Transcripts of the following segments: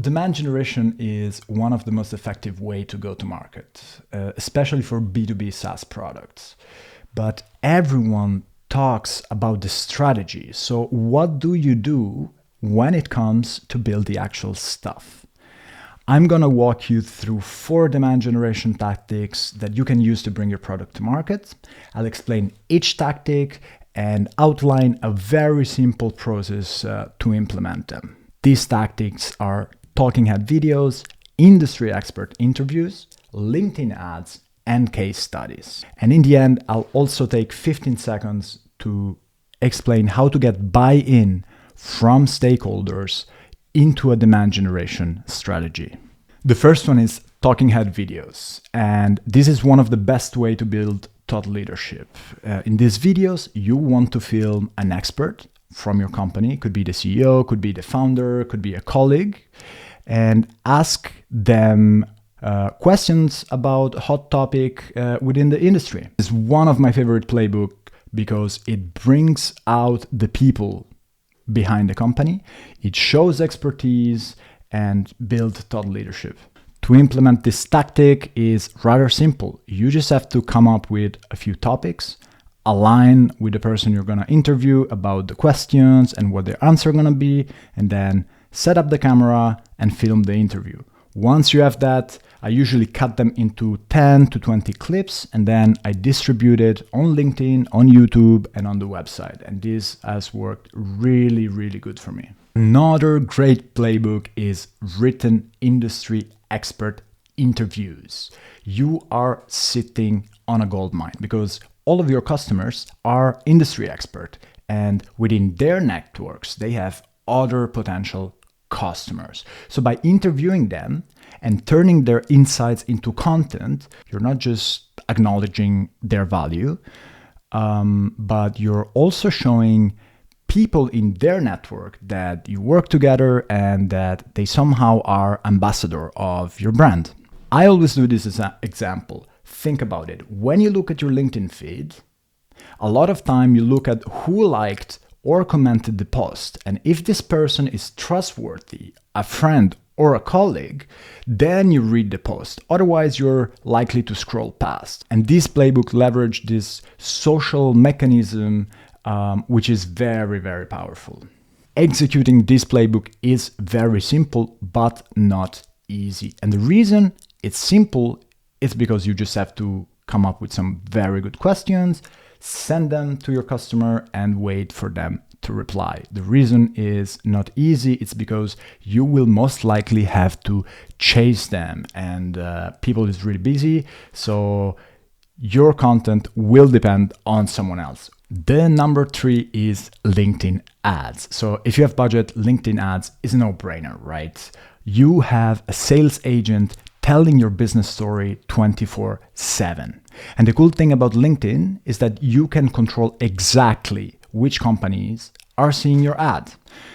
Demand generation is one of the most effective way to go to market, especially for B2B SaaS products. But everyone talks about the strategy. So what do you do when it comes to build the actual stuff? I'm going to walk you through 4 demand generation tactics that you can use to bring your product to market. I'll explain each tactic and outline a very simple process to implement them. These tactics are talking head videos, industry expert interviews, LinkedIn ads, and case studies. And in the end, I'll also take 15 seconds to explain how to get buy-in from stakeholders into a demand generation strategy. The first one is talking head videos. And this is one of the best way to build thought leadership. In these videos, you want to film an expert from your company. Could be the CEO, could be the founder, could be a colleague, and ask them questions about a hot topic within the industry. It's one of my favorite playbook because it brings out the people behind the company. It shows expertise and builds thought leadership. To implement this tactic is rather simple. You just have to come up with a few topics, align with the person you're going to interview about the questions and what their answer going to be, and then set up the camera and film the interview. Once you have that, I usually cut them into 10 to 20 clips, and then I distribute it on LinkedIn, on YouTube, and on the website. And this has worked really, really good for me. Another great playbook is written industry expert interviews. You are sitting on a gold mine because all of your customers are industry expert, and within their networks, they have other potential customers. So by interviewing them and turning their insights into content, you're not just acknowledging their value, but you're also showing people in their network that you work together and that they somehow are ambassador of your brand. I always do this as an example. Think about it. When you look at your LinkedIn feed, a lot of time you look at who liked or commented the post. And if this person is trustworthy, a friend or a colleague, then you read the post. Otherwise, you're likely to scroll past. And this playbook leveraged this social mechanism, which is very, very powerful. Executing this playbook is very simple, but not easy. And the reason it's simple is because you just have to come up with some very good questions, send them to your customer, and wait for them to reply. The reason is not easy. It's because you will most likely have to chase them, and people is really busy. So your content will depend on someone else. The number 3 is LinkedIn ads. So if you have budget, LinkedIn ads is a no-brainer, right? You have a sales agent telling your business story 24/7. And the cool thing about LinkedIn is that you can control exactly which companies are seeing your ad.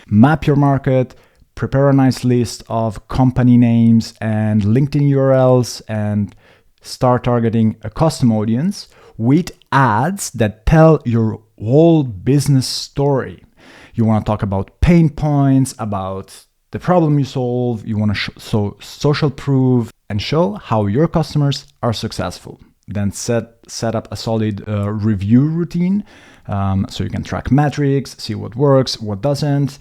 Map your market, prepare a nice list of company names and LinkedIn URLs, and start targeting a custom audience with ads that tell your whole business story. You want to talk about pain points, about the problem you solve. You want to show social proof and show how your customers are successful. Then set up a solid review routine so you can track metrics, see what works, what doesn't,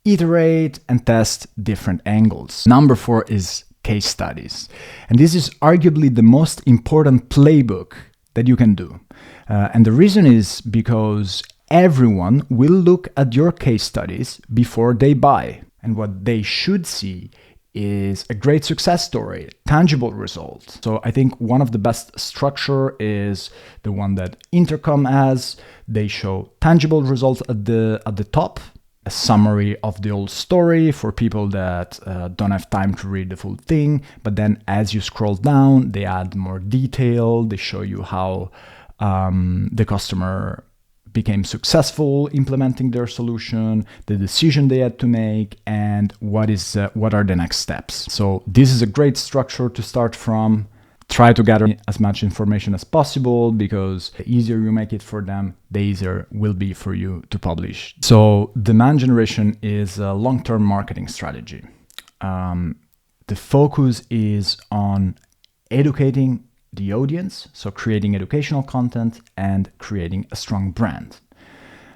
iterate and test different angles. Number 4 is case studies. And this is arguably the most important playbook that you can do. And the reason is because everyone will look at your case studies before they buy. And what they should see is a great success story, tangible results. So I think one of the best structure is the one that Intercom has. They show tangible results at the top, a summary of the whole story for people that don't have time to read the full thing. But then as you scroll down, they add more detail. They show you how the customer became successful implementing their solution, the decision they had to make, and what are the next steps. So this is a great structure to start from. Try to gather as much information as possible, because the easier you make it for them, the easier will be for you to publish. So demand generation is a long-term marketing strategy. The focus is on educating the audience, so creating educational content and creating a strong brand.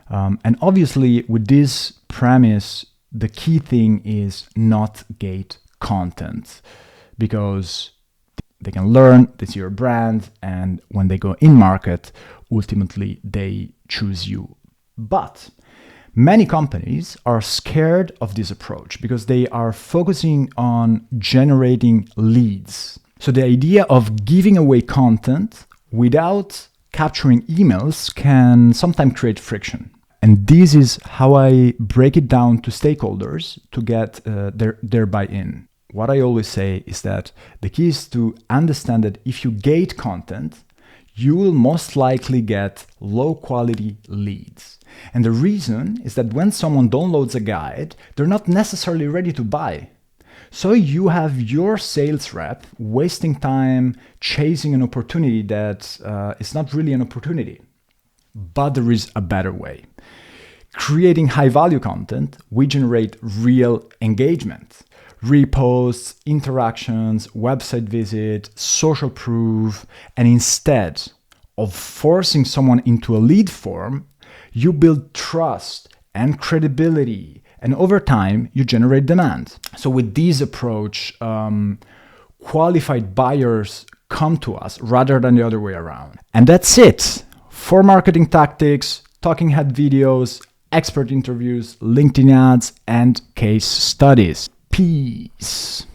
And obviously, with this premise, the key thing is not gate content, because they can learn, they see your brand, and when they go in market, ultimately they choose you. But many companies are scared of this approach because they are focusing on generating leads. So the idea of giving away content without capturing emails can sometimes create friction. And this is how I break it down to stakeholders to get their buy-in. What I always say is that the key is to understand that if you gate content, you will most likely get low quality leads. And the reason is that when someone downloads a guide, they're not necessarily ready to buy. So you have your sales rep wasting time chasing an opportunity that is not really an opportunity. But there is a better way. Creating high value content, we generate real engagement. Reposts, interactions, website visit, social proof, and instead of forcing someone into a lead form, you build trust and credibility, and over time you generate demand. So with this approach, qualified buyers come to us rather than the other way around. And that's it. 4 marketing tactics, talking head videos, expert interviews, LinkedIn ads, and case studies. Peace.